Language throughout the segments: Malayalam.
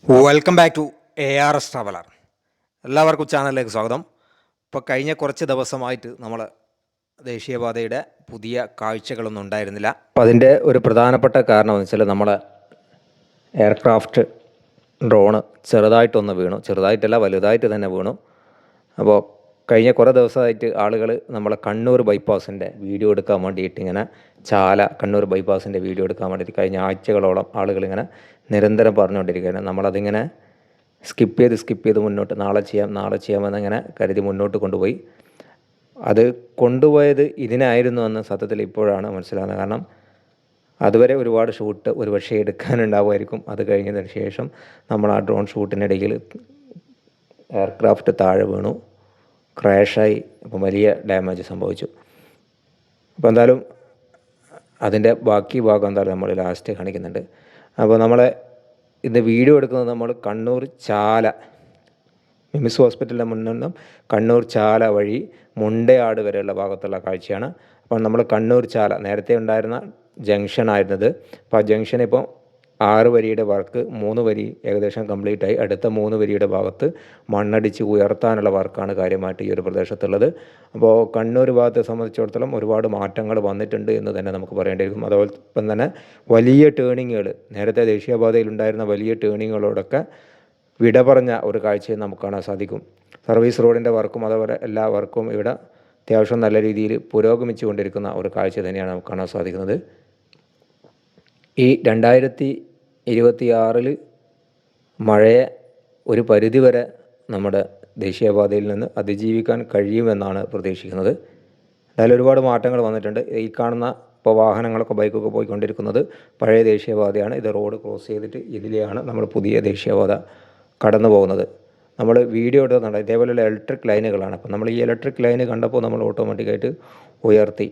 Welcome back to ARS traveller. എല്ലാവർക്കും ചാനലിലേക്ക് സ്വാഗതം. ഇപ്പോൾ കഴിഞ്ഞ കുറച്ച് ദിവസമായിട്ട് നമ്മൾ ദേശീയപാതയുടെ പുതിയ കാഴ്ചകളൊന്നും ഉണ്ടായിരുന്നില്ല. അപ്പോൾ അതിൻ്റെ ഒരു പ്രധാനപ്പെട്ട കാരണം എന്ന് വെച്ചാൽ നമ്മളെ എയർക്രാഫ്റ്റ് ഡ്രോണ് ചെറുതായിട്ടൊന്ന് വീണു. ചെറുതായിട്ടല്ല, വലുതായിട്ട് തന്നെ വീണു. അപ്പോൾ കഴിഞ്ഞ കുറേ ദിവസമായിട്ട് ആളുകൾ നമ്മളെ കണ്ണൂർ ബൈപ്പാസിൻ്റെ വീഡിയോ എടുക്കാൻ വേണ്ടിയിട്ട് ഇങ്ങനെ കണ്ണൂർ ബൈപ്പാസിൻ്റെ വീഡിയോ എടുക്കാൻ വേണ്ടിയിട്ട് കഴിഞ്ഞ ആഴ്ചകളോളം ആളുകളിങ്ങനെ നിരന്തരം പറഞ്ഞുകൊണ്ടിരിക്കുകയാണ്. നമ്മളതിങ്ങനെ സ്കിപ്പ് ചെയ്ത് മുന്നോട്ട് നാളെ ചെയ്യാമെന്നിങ്ങനെ കരുതി മുന്നോട്ട് കൊണ്ടുപോയി. അത് കൊണ്ടുപോയത് ഇതിനായിരുന്നു എന്ന് സത്യത്തിൽ ഇപ്പോഴാണ് മനസ്സിലാകുന്നത്. കാരണം അതുവരെ ഒരുപാട് ഷൂട്ട് ഒരുപക്ഷെ എടുക്കാനുണ്ടാവുമായിരിക്കും. അത് കഴിഞ്ഞതിന് ശേഷം നമ്മൾ ആ ഡ്രോൺ ഷൂട്ടിനിടയിൽ എയർക്രാഫ്റ്റ് താഴെ വീണു, ക്രാഷായി. അപ്പം വലിയ ഡാമേജ് സംഭവിച്ചു. അപ്പോൾ എന്തായാലും അതിൻ്റെ ബാക്കി ഭാഗം എന്തായാലും നമ്മൾ ലാസ്റ്റ് കാണിക്കുന്നുണ്ട്. അപ്പോൾ നമ്മളെ ഇന്ന് വീഡിയോ എടുക്കുന്നത് നമ്മൾ കണ്ണൂർ മിംസ് ഹോസ്പിറ്റലിൻ്റെ മുന്നിൽ നിന്നും കണ്ണൂർ വഴി മുണ്ടയാട് വരെയുള്ള ഭാഗത്തുള്ള കാഴ്ചയാണ്. അപ്പോൾ നമ്മൾ കണ്ണൂർ നേരത്തെ ഉണ്ടായിരുന്ന ജംഗ്ഷനായിരുന്നത്. അപ്പോൾ ആ ജംഗ്ഷൻ ഇപ്പോൾ 6 വരിയുടെ വർക്ക് 3 വരി ഏകദേശം കംപ്ലീറ്റായി. അടുത്ത 3 വരിയുടെ ഭാഗത്ത് മണ്ണടിച്ച് ഉയർത്താനുള്ള വർക്കാണ് കാര്യമായിട്ട് ഈ ഒരു പ്രദേശത്തുള്ളത്. അപ്പോൾ കണ്ണൂർ ഭാഗത്തെ സംബന്ധിച്ചിടത്തോളം ഒരുപാട് മാറ്റങ്ങൾ വന്നിട്ടുണ്ട് എന്ന് തന്നെ നമുക്ക് പറയേണ്ടിയിരിക്കും. അതോടൊപ്പം തന്നെ വലിയ ടേണിങ്ങുകൾ, നേരത്തെ ദേശീയപാതയിലുണ്ടായിരുന്ന വലിയ ടേണിങ്ങുകളോടൊക്കെ വിട പറഞ്ഞ ഒരു കാഴ്ചയും നമുക്ക് കാണാൻ സാധിക്കും. സർവീസ് റോഡിൻ്റെ വർക്കും അതുപോലെ എല്ലാ വർക്കും ഇവിടെ അത്യാവശ്യം നല്ല രീതിയിൽ പുരോഗമിച്ചു കൊണ്ടിരിക്കുന്ന ഒരു കാഴ്ച തന്നെയാണ് നമുക്ക് കാണാൻ സാധിക്കുന്നത്. ഈ 2026 മഴയെ ഒരു പരിധിവരെ നമ്മുടെ ദേശീയപാതയിൽ നിന്ന് അതിജീവിക്കാൻ കഴിയുമെന്നാണ് പ്രതീക്ഷിക്കുന്നത്. എന്തായാലും ഒരുപാട് മാറ്റങ്ങൾ വന്നിട്ടുണ്ട്. ഈ കാണുന്ന ഇപ്പോൾ വാഹനങ്ങളൊക്കെ ബൈക്കൊക്കെ പോയിക്കൊണ്ടിരിക്കുന്നത് പഴയ ദേശീയപാതയാണ്. ഇത് റോഡ് ക്രോസ് ചെയ്തിട്ട് ഇതിലെയാണ് നമ്മൾ പുതിയ ദേശീയപാത കടന്നു പോകുന്നത്. നമ്മൾ വീഡിയോ എടുക്കുന്നുണ്ട്. ഇതേപോലെയുള്ള ഇലക്ട്രിക് ലൈനുകളാണ്. അപ്പം നമ്മൾ ഈ ഇലക്ട്രിക് ലൈന് കണ്ടപ്പോൾ നമ്മൾ ഓട്ടോമാറ്റിക്കായിട്ട് ഉയർത്തി.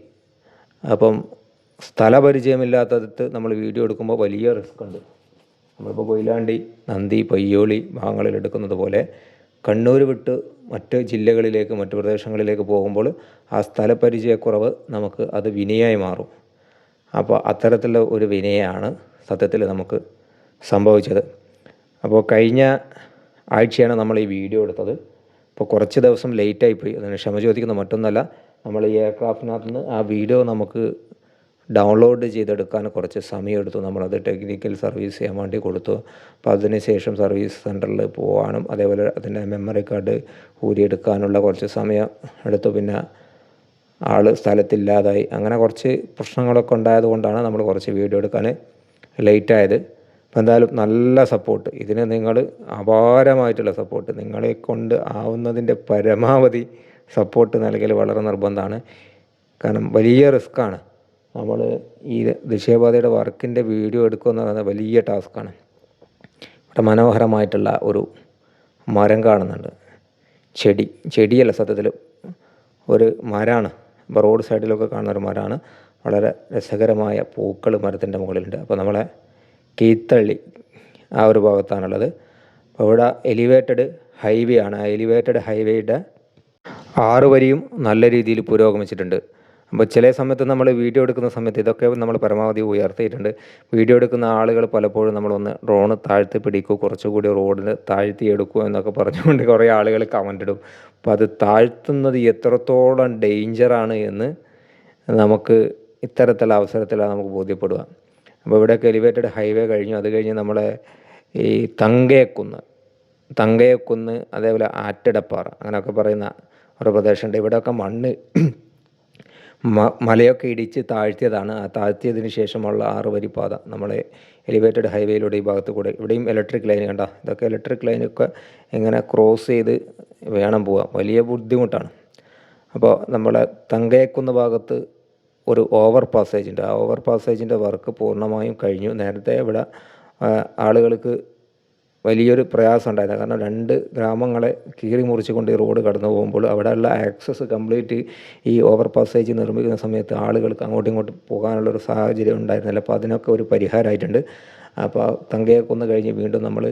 അപ്പം സ്ഥലപരിചയമില്ലാത്തത് നമ്മൾ വീഡിയോ എടുക്കുമ്പോൾ വലിയ റിസ്ക് ഉണ്ട്. നമ്മളിപ്പോൾ കൊയിലാണ്ടി, നന്ദി, പയ്യോളി ഭാഗങ്ങളിൽ എടുക്കുന്നത് പോലെ കണ്ണൂർ വിട്ട് മറ്റ് ജില്ലകളിലേക്ക് മറ്റ് പ്രദേശങ്ങളിലേക്ക് പോകുമ്പോൾ ആ സ്ഥലപരിചയക്കുറവ് നമുക്ക് അത് വിനയായി മാറും. അപ്പോൾ അത്തരത്തിലുള്ള ഒരു വിനയാണ് സത്യത്തിൽ നമുക്ക് സംഭവിച്ചത്. അപ്പോൾ കഴിഞ്ഞ ആഴ്ചയാണ് നമ്മൾ ഈ വീഡിയോ എടുത്തത്. ഇപ്പോൾ കുറച്ച് ദിവസം ലേറ്റായിപ്പോയി. അതിന് ക്ഷമ ചോദിക്കുന്ന മറ്റൊന്നല്ല. നമ്മൾ ഈ എയർക്രാഫ്റ്റിനകത്ത് നിന്ന് ആ വീഡിയോ നമുക്ക് ഡൗൺലോഡ് ചെയ്തെടുക്കാൻ കുറച്ച് സമയമെടുത്തു. നമ്മളത് ടെക്നിക്കൽ സർവീസ് ചെയ്യാൻ വേണ്ടി കൊടുത്തു. അപ്പോൾ അതിന് ശേഷം സർവീസ് സെൻറ്ററിൽ പോകാനും അതേപോലെ അതിൻ്റെ മെമ്മറി കാർഡ് ഊരിയെടുക്കാനുള്ള കുറച്ച് സമയം എടുത്തു. പിന്നെ ആൾ സ്ഥലത്തില്ലാതായി. അങ്ങനെ കുറച്ച് പ്രശ്നങ്ങളൊക്കെ ഉണ്ടായതുകൊണ്ടാണ് നമ്മൾ കുറച്ച് വീഡിയോ എടുക്കാൻ ലേറ്റായത്. അപ്പോൾ എന്തായാലും നല്ല സപ്പോർട്ട്, ഇതിന് നിങ്ങൾ അപാരമായിട്ടുള്ള സപ്പോർട്ട്, നിങ്ങളെ കൊണ്ട് ആവുന്നതിൻ്റെ പരമാവധി സപ്പോർട്ട് നൽകൽ വളരെ നിർബന്ധമാണ്. കാരണം വലിയ റിസ്ക്കാണ്. നമ്മൾ ഈ ദേശീയപാതയുടെ വർക്കിൻ്റെ വീഡിയോ എടുക്കുക എന്ന് പറയുന്നത് വലിയ ടാസ്ക്കാണ്. ഇവിടെ മനോഹരമായിട്ടുള്ള ഒരു മരം കാണുന്നുണ്ട്. ചെടിയല്ല, സത്യത്തിൽ ഒരു മരമാണ്. ഇപ്പോൾ റോഡ് സൈഡിലൊക്കെ കാണുന്ന ഒരു മരമാണ്. വളരെ രസകരമായ പൂക്കൾ മരത്തിൻ്റെ മുകളിലുണ്ട്. അപ്പോൾ നമ്മളെ കീത്തള്ളി ആ ഒരു ഭാഗത്താണുള്ളത്. അപ്പോൾ ഇവിടെ എലിവേറ്റഡ് ഹൈവേ ആണ്. ആ എലിവേറ്റഡ് ഹൈവേയുടെ 6 വരിയും നല്ല രീതിയിൽ പുരോഗമിച്ചിട്ടുണ്ട്. അപ്പോൾ ചില സമയത്ത് നമ്മൾ വീഡിയോ എടുക്കുന്ന സമയത്ത് ഇതൊക്കെ നമ്മൾ പരമാവധി ഉയർത്തിയിട്ടുണ്ട്. വീഡിയോ എടുക്കുന്ന ആളുകൾ പലപ്പോഴും നമ്മളൊന്ന് ഡ്രോണ് താഴ്ത്തി പിടിക്കൂ, കുറച്ചുകൂടി റോഡിൽ താഴ്ത്തി എടുക്കൂ എന്നൊക്കെ പറഞ്ഞുകൊണ്ട് കുറേ ആളുകൾ കമൻ്റ് ഇടും. അപ്പോൾ അത് താഴ്ത്തുന്നത് എത്രത്തോളം ഡേഞ്ചറാണ് എന്ന് നമുക്ക് ഇത്തരത്തിലുള്ള അവസരത്തിലാണ് നമുക്ക് ബോധ്യപ്പെടുക. അപ്പോൾ ഇവിടെയൊക്കെ എലിവേറ്റഡ് ഹൈവേ കഴിഞ്ഞു. അത് കഴിഞ്ഞ് നമ്മളെ ഈ തങ്കയക്കുന്ന് അതേപോലെ ആറ്റിടപ്പാറ അങ്ങനെയൊക്കെ പറയുന്ന ഒരു പ്രദേശമുണ്ട്. ഇവിടെയൊക്കെ മണ്ണ് മലയൊക്കെ ഇടിച്ച് താഴ്ത്തിയതാണ്. ആ താഴ്ത്തിയതിന് ശേഷമുള്ള 6 വരി പാത നമ്മളെ എലിവേറ്റഡ് ഹൈവേയിലൂടെ ഈ ഭാഗത്ത് കൂടെ. ഇവിടെയും ഇലക്ട്രിക് ലൈൻ കണ്ട, ഇതൊക്കെ ഇലക്ട്രിക് ലൈനൊക്കെ ഇങ്ങനെ ക്രോസ് ചെയ്ത് വേണം പോകാൻ. വലിയ ബുദ്ധിമുട്ടാണ്. അപ്പോൾ നമ്മളെ തങ്കയക്കുന്ന് ഭാഗത്ത് ഒരു ഓവർ പാസേജ് ഉണ്ട്. ആ ഓവർ പാസേജിൻ്റെ വർക്ക് പൂർണ്ണമായും കഴിഞ്ഞു. നേരത്തെ ഇവിടെ ആളുകൾക്ക് വലിയൊരു പ്രയാസം ഉണ്ടായിരുന്നു. കാരണം 2 ഗ്രാമങ്ങളെ കീറി മുറിച്ചുകൊണ്ട് ഈ റോഡ് കടന്നു പോകുമ്പോൾ അവിടെയുള്ള ആക്സസ് കംപ്ലീറ്റ് ഈ ഓവർ പാസേജ് നിർമ്മിക്കുന്ന സമയത്ത് ആളുകൾക്ക് അങ്ങോട്ടും ഇങ്ങോട്ടും പോകാനുള്ളൊരു സാഹചര്യം ഉണ്ടായിരുന്നില്ല. അപ്പോൾ അതിനൊക്കെ ഒരു പരിഹാരമായിട്ടുണ്ട്. അപ്പോൾ തങ്കയക്കുന്ന് കഴിഞ്ഞ് വീണ്ടും നമ്മൾ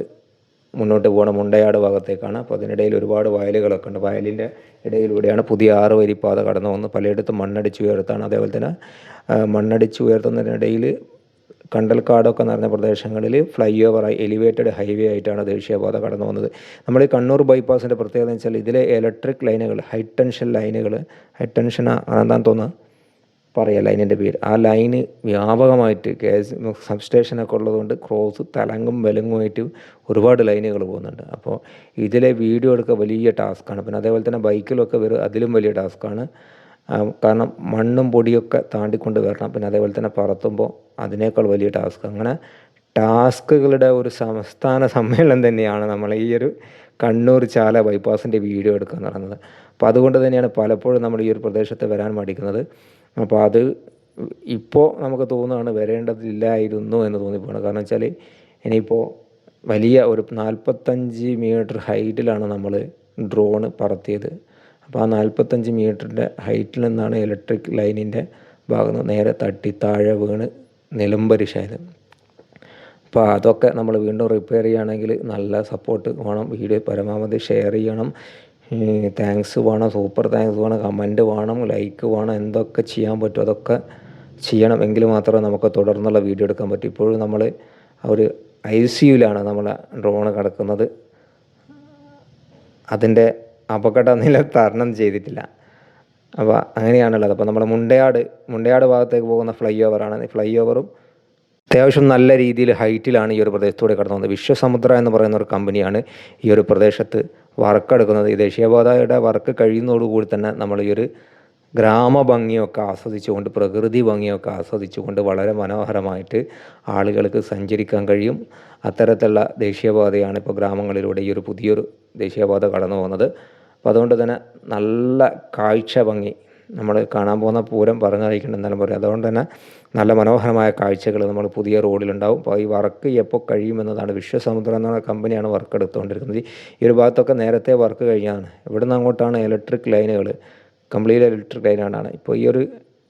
മുന്നോട്ട് പോകണം മുണ്ടയാട് ഭാഗത്തേക്കാണ്. അപ്പോൾ അതിനിടയിൽ ഒരുപാട് വയലുകളൊക്കെ ഉണ്ട്. വയലിൻ്റെ ഇടയിലൂടെയാണ് പുതിയ 6 വരി പാത കടന്നു പോകുന്നത്. പലയിടത്തും മണ്ണടിച്ച് ഉയർത്താണ്. അതേപോലെ തന്നെ മണ്ണടിച്ച് ഉയർത്തുന്നതിനിടയിൽ കണ്ടൽക്കാടൊക്കെ നിറഞ്ഞ പ്രദേശങ്ങളിൽ ഫ്ലൈ ഓവറായി എലിവേറ്റഡ് ഹൈവേ ആയിട്ടാണ് ദേശീയപാത കടന്നു വന്നത്. നമ്മൾ ഈ കണ്ണൂർ ബൈപ്പാസിൻ്റെ പ്രത്യേകത എന്ന് വെച്ചാൽ ഇതിലെ ഇലക്ട്രിക് ലൈനുകൾ, ഹൈ ടെൻഷൻ ലൈനുകൾ, ഹൈ ടെൻഷൻ അതെന്താണെന്ന് തോന്നുക പറയാം ലൈനിൻ്റെ പേര്, ആ ലൈന് വ്യാപകമായിട്ട് സബ് സ്റ്റേഷനൊക്കെ ഉള്ളതുകൊണ്ട് ക്രോസ് തലങ്ങും വിലങ്ങുമായിട്ട് ഒരുപാട് ലൈനുകൾ പോകുന്നുണ്ട്. അപ്പോൾ ഇതിലെ വീഡിയോ എടുക്കുക വലിയ ടാസ്ക്കാണ്. പിന്നെ അതേപോലെ തന്നെ ബൈക്കിലൊക്കെ വരും, അതിലും വലിയ ടാസ്ക്കാണ്. കാരണം മണ്ണും പൊടിയൊക്കെ താണ്ടിക്കൊണ്ട് വരണം. പിന്നെ അതേപോലെ തന്നെ പറത്തുമ്പോൾ അതിനേക്കാൾ വലിയ ടാസ്ക്. അങ്ങനെ ടാസ്കുകളുടെ ഒരു സംസ്ഥാന സമ്മേളനം തന്നെയാണ് നമ്മൾ ഈ ഒരു കണ്ണൂർ ചാല ബൈപ്പാസിൻ്റെ വീഡിയോ എടുക്കുക എന്ന് പറയുന്നത്. അപ്പോൾ അതുകൊണ്ട് തന്നെയാണ് പലപ്പോഴും നമ്മൾ ഈ ഒരു പ്രദേശത്ത് വരാൻ മടിക്കുന്നത്. അപ്പോൾ അത് ഇപ്പോൾ നമുക്ക് തോന്നുകയാണ് വരേണ്ടതില്ലായിരുന്നു എന്ന് തോന്നിപ്പോണ്. കാരണം വെച്ചാൽ ഇനിയിപ്പോൾ വലിയ ഒരു 45 മീറ്റർ ഹൈറ്റിലാണ് നമ്മൾ ഡ്രോണ് പറത്തിയത്. അപ്പോൾ ആ 45 മീറ്ററിൻ്റെ ഹൈറ്റിൽ നിന്നാണ് ഇലക്ട്രിക് ലൈനിൻ്റെ ഭാഗത്ത് നേരെ തട്ടി താഴെ വീണ് നിലംപരിശായത്. അപ്പോൾ അതൊക്കെ നമ്മൾ വീണ്ടും റിപ്പയർ ചെയ്യുകയാണെങ്കിൽ നല്ല സപ്പോർട്ട് വേണം, വീഡിയോ പരമാവധി ഷെയർ ചെയ്യണം, താങ്ക്സ് വേണം, സൂപ്പർ താങ്ക്സ് വേണം, കമൻറ്റ് വേണം, ലൈക്ക് വേണം, എന്തൊക്കെ ചെയ്യാൻ പറ്റും അതൊക്കെ ചെയ്യണം. എങ്കിൽ മാത്രമേ നമുക്ക് തുടർന്നുള്ള വീഡിയോ എടുക്കാൻ പറ്റൂ. ഇപ്പോഴും നമ്മൾ ഒരു ICUവിലാണ് നമ്മളെ ഡ്രോണ് കിടക്കുന്നത്. അതിൻ്റെ അപകട നില തരണം ചെയ്തിട്ടില്ല. അപ്പോൾ അങ്ങനെയാണുള്ളത്. അപ്പോൾ നമ്മൾ മുണ്ടയാട് ഭാഗത്തേക്ക് പോകുന്ന ഫ്ലൈ ഓവറാണ്. ഫ്ലൈ ഓവറും അത്യാവശ്യം നല്ല രീതിയിൽ ഹൈറ്റിലാണ് ഈ ഒരു പ്രദേശത്തൂടെ കടന്നു വന്നത്. വിശ്വസമുദ്ര എന്ന് പറയുന്ന ഒരു കമ്പനിയാണ് ഈ ഒരു പ്രദേശത്ത് വർക്ക് എടുക്കുന്നത്. ഈ ദേശീയപാതയുടെ വർക്ക് കഴിയുന്നതോടുകൂടി തന്നെ നമ്മൾ ഈ ഒരു ഗ്രാമഭംഗിയൊക്കെ ആസ്വദിച്ചുകൊണ്ട്, പ്രകൃതി ഭംഗിയൊക്കെ ആസ്വദിച്ചുകൊണ്ട് വളരെ മനോഹരമായിട്ട് ആളുകൾക്ക് സഞ്ചരിക്കാൻ കഴിയും. അത്തരത്തിലുള്ള ദേശീയപാതയാണ് ഇപ്പോൾ ഗ്രാമങ്ങളിലൂടെ ഈ ഒരു പുതിയൊരു ദേശീയപാത കടന്നു പോകുന്നത്. അപ്പോൾ അതുകൊണ്ട് തന്നെ നല്ല കാഴ്ച ഭംഗി, നമ്മൾ കാണാൻ പോകുന്ന പൂരം പറഞ്ഞറിയിക്കേണ്ട എന്നാലും പറയും. അതുകൊണ്ട് തന്നെ നല്ല മനോഹരമായ കാഴ്ചകൾ നമ്മൾ പുതിയ റോഡിലുണ്ടാവും. അപ്പോൾ ഈ വർക്ക് എപ്പോൾ കഴിയുമെന്നതാണ്. വിശ്വസമുദ്രം എന്ന കമ്പനിയാണ് വർക്ക് എടുത്തുകൊണ്ടിരിക്കുന്നത്. ഈ ഒരു ഭാഗത്തൊക്കെ നേരത്തെ വർക്ക് കഴിഞ്ഞതാണ്. ഇവിടുന്ന് അങ്ങോട്ടാണ് ഇലക്ട്രിക് ലൈനുകൾ, കംപ്ലീറ്റ് ഇലക്ട്രിക് ലൈനാണ്. ഇപ്പോൾ ഈ ഒരു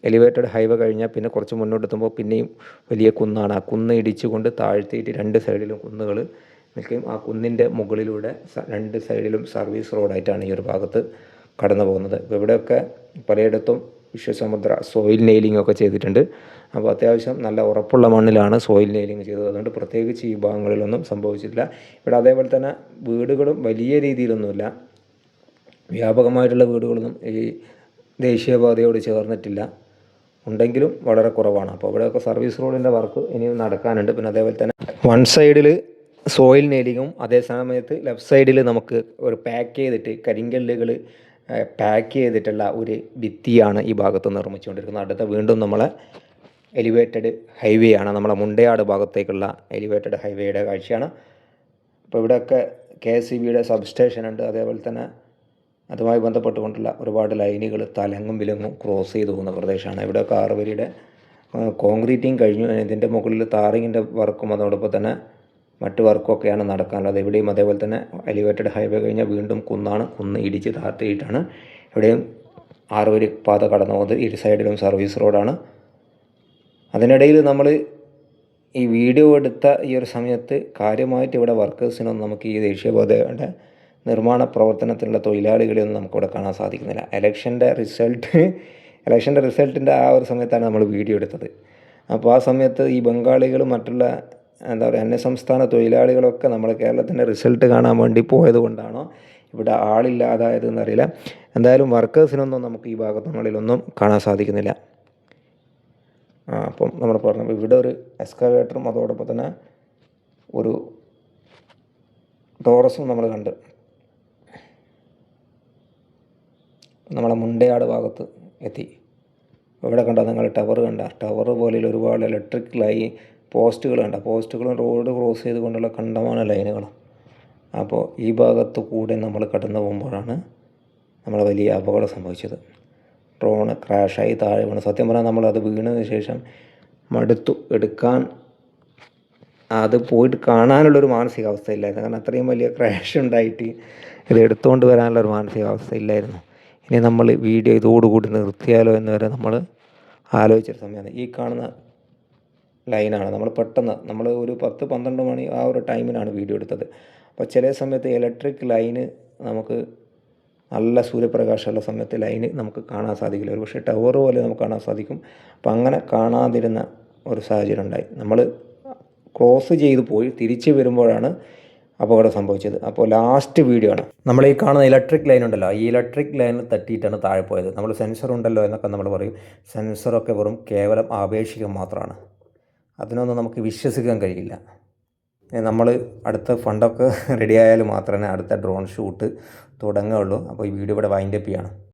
എലിവേറ്റഡ് ഹൈവേ കഴിഞ്ഞാൽ പിന്നെ കുറച്ച് മുന്നോട്ടെത്തുമ്പോൾ പിന്നെയും വലിയ കുന്നാണ്. ആ കുന്ന് ഇടിച്ചുകൊണ്ട് താഴ്ത്തിയിട്ട് രണ്ട് സൈഡിലും കുന്നുകൾ നിൽക്കുകയും ആ കുന്നിൻ്റെ മുകളിലൂടെ രണ്ട് സൈഡിലും സർവീസ് റോഡായിട്ടാണ് ഈ ഒരു ഭാഗത്ത് കടന്നു പോകുന്നത്. ഇപ്പോൾ ഇവിടെയൊക്കെ പലയിടത്തും വിശ്വസമുദ്ര സോയിൽ നെയിലിംഗ് ഒക്കെ ചെയ്തിട്ടുണ്ട്. അപ്പോൾ അത്യാവശ്യം നല്ല ഉറപ്പുള്ള മണ്ണിലാണ് സോയിൽ നെയിലിംഗ് ചെയ്തത്. അതുകൊണ്ട് പ്രത്യേകിച്ച് ഈ ഭാഗങ്ങളിലൊന്നും സംഭവിച്ചിട്ടില്ല. ഇവിടെ അതേപോലെ തന്നെ വീടുകളും വലിയ രീതിയിലൊന്നുമില്ല, വ്യാപകമായിട്ടുള്ള വീടുകളൊന്നും ഈ ദേശീയപാതയോട് ചേർന്നിട്ടില്ല, ഉണ്ടെങ്കിലും വളരെ കുറവാണ്. അപ്പോൾ ഇവിടെയൊക്കെ സർവീസ് റോഡിൻ്റെ വർക്ക് ഇനിയും നടക്കാനുണ്ട്. പിന്നെ അതേപോലെ തന്നെ വൺ സൈഡിൽ സോയിൽ നെയിലിങ്ങും അതേ സമയത്ത് ലെഫ്റ്റ് സൈഡിൽ നമുക്ക് ഒരു പാക്ക് ചെയ്തിട്ട് കരിങ്കല്ലുകൾ പാക്ക് ചെയ്തിട്ടുള്ള ഒരു ഭിത്തിയാണ് ഈ ഭാഗത്ത് നിർമ്മിച്ചുകൊണ്ടിരിക്കുന്നത്. അടുത്ത വീണ്ടും നമ്മളെ എലിവേറ്റഡ് ഹൈവേ ആണ്, നമ്മളെ മുണ്ടയാട് ഭാഗത്തേക്കുള്ള എലിവേറ്റഡ് ഹൈവേയുടെ കാഴ്ചയാണ്. അപ്പോൾ ഇവിടെയൊക്കെ KSEBയുടെ സബ്സ്റ്റേഷൻ ഉണ്ട്. അതേപോലെ തന്നെ അതുമായി ബന്ധപ്പെട്ടുകൊണ്ടുള്ള ഒരുപാട് ലൈനുകൾ തലങ്ങും വിലങ്ങും ക്രോസ് ചെയ്ത് പോകുന്ന പ്രദേശമാണ്. ഇവിടെ 6 വരിയുടെ കോൺക്രീറ്റിങ് കഴിഞ്ഞു. ഇതിൻ്റെ മുകളിൽ താറിങ്ങിൻ്റെ വർക്കും അതോടൊപ്പം തന്നെ മറ്റ് വർക്കൊക്കെയാണ് നടക്കാനുള്ളത്. ഇവിടെയും അതേപോലെ തന്നെ എലിവേറ്റഡ് ഹൈവേ കഴിഞ്ഞാൽ വീണ്ടും കുന്നാണ്. കുന്ന് ഇടിച്ച് താഴ്ത്തിയിട്ടാണ് ഇവിടെയും 6 വരി പാത കടന്നു പോകുന്നത്. ഇരു സൈഡിലും സർവീസ് റോഡാണ്. അതിനിടയിൽ നമ്മൾ ഈ വീഡിയോ എടുത്ത ഈ ഒരു സമയത്ത് കാര്യമായിട്ട് ഇവിടെ വർക്കേഴ്സിനൊന്നും നമുക്ക് ഈ ദേശീയപാതയുടെ നിർമ്മാണ പ്രവർത്തനത്തിലുള്ള തൊഴിലാളികളെയൊന്നും നമുക്കിവിടെ കാണാൻ സാധിക്കുന്നില്ല. ഇലക്ഷൻ്റെ റിസൾട്ടിൻ്റെ ആ ഒരു സമയത്താണ് നമ്മൾ വീഡിയോ എടുത്തത്. അപ്പോൾ ആ സമയത്ത് ഈ ബംഗാളികളും മറ്റുള്ള അന്യസംസ്ഥാന തൊഴിലാളികളൊക്കെ നമ്മൾ കേരളത്തിൻ്റെ റിസൾട്ട് കാണാൻ വേണ്ടി പോയത് കൊണ്ടാണോ ഇവിടെ ആളില്ലാതായത് എന്നറിയില്ല. എന്തായാലും വർക്കേഴ്സിനൊന്നും നമുക്ക് ഈ ഭാഗങ്ങളിലൊന്നും കാണാൻ സാധിക്കുന്നില്ല. അപ്പം നമ്മൾ പറഞ്ഞു ഇവിടെ ഒരു എക്സ്കവേറ്ററും അതോടൊപ്പം തന്നെ ഒരു ടോറസും നമ്മൾ കണ്ട്. നമ്മളെ മുണ്ടയാട് ഭാഗത്ത് എത്തി. ഇവിടെ കണ്ട നിങ്ങൾ ടവർ കണ്ട, ടവർ പോലെയുള്ള ഒരുപാട് ഇലക്ട്രിക് പോസ്റ്റുകൾ കണ്ട, പോസ്റ്റുകളും റോഡ് ക്രോസ് ചെയ്തുകൊണ്ടുള്ള കണ്ടമാന ലൈനുകളും. അപ്പോൾ ഈ ഭാഗത്ത് കൂടെ നമ്മൾ കടന്നു പോകുമ്പോഴാണ് നമ്മൾ വലിയ അപകടം സംഭവിച്ചത്. ഡ്രോണ് ക്രാഷായി താഴെ വീണ്. സത്യം പറഞ്ഞാൽ നമ്മളത് വീണതിന് ശേഷം മടുത്തു, എടുക്കാൻ അത് പോയിട്ട് കാണാനുള്ളൊരു മാനസികാവസ്ഥ ഇല്ലായിരുന്നു. കാരണം അത്രയും വലിയ ക്രാഷ് ഉണ്ടായിട്ട് ഇത് എടുത്തുകൊണ്ട് വരാനുള്ളൊരു മാനസികാവസ്ഥ ഇല്ലായിരുന്നു. ഇനി നമ്മൾ വീഡിയോ ഇതോടുകൂടി നിർത്തിയാലോ എന്ന് വരെ നമ്മൾ ആലോചിച്ചൊരു സമയമാണ്. ഈ കാണുന്ന ലൈനാണ് നമ്മൾ പെട്ടെന്ന് നമ്മൾ ഒരു 10-12 മണി ആ ഒരു ടൈമിനാണ് വീഡിയോ എടുത്തത്. അപ്പോൾ ചില സമയത്ത് ഇലക്ട്രിക് ലൈന് നമുക്ക് നല്ല സൂര്യപ്രകാശമുള്ള സമയത്ത് ലൈന് നമുക്ക് കാണാൻ സാധിക്കില്ല. ഒരു പക്ഷേ ടവർ പോലെ നമുക്ക് കാണാൻ സാധിക്കും. അപ്പോൾ അങ്ങനെ കാണാതിരുന്ന ഒരു സാഹചര്യം ഉണ്ടായി. നമ്മൾ ക്രോസ് ചെയ്ത് പോയി തിരിച്ച് വരുമ്പോഴാണ് അപകടം സംഭവിച്ചത്. അപ്പോൾ ലാസ്റ്റ് വീഡിയോ ആണ്. നമ്മൾ ഈ കാണുന്ന ഇലക്ട്രിക് ലൈൻ ഉണ്ടല്ലോ, ഈ ഇലക്ട്രിക് ലൈൻ തട്ടിയിട്ടാണ് താഴെ പോയത്. നമ്മൾ സെൻസർ ഉണ്ടല്ലോ എന്നൊക്കെ നമ്മൾ പറയും. സെൻസറൊക്കെ വെറും കേവലം ആപേക്ഷികം മാത്രമാണ്. അതിനൊന്നും നമുക്ക് വിശ്വസിക്കാൻ കഴിയില്ല. നമ്മൾ അടുത്ത ഫണ്ടൊക്കെ റെഡി ആയാൽ മാത്രമേ അടുത്ത ഡ്രോൺ ഷൂട്ട് തുടങ്ങുകയുള്ളൂ. അപ്പോൾ ഈ വീഡിയോ ഇവിടെ വൈൻഡപ്പ് ചെയ്യാണ്.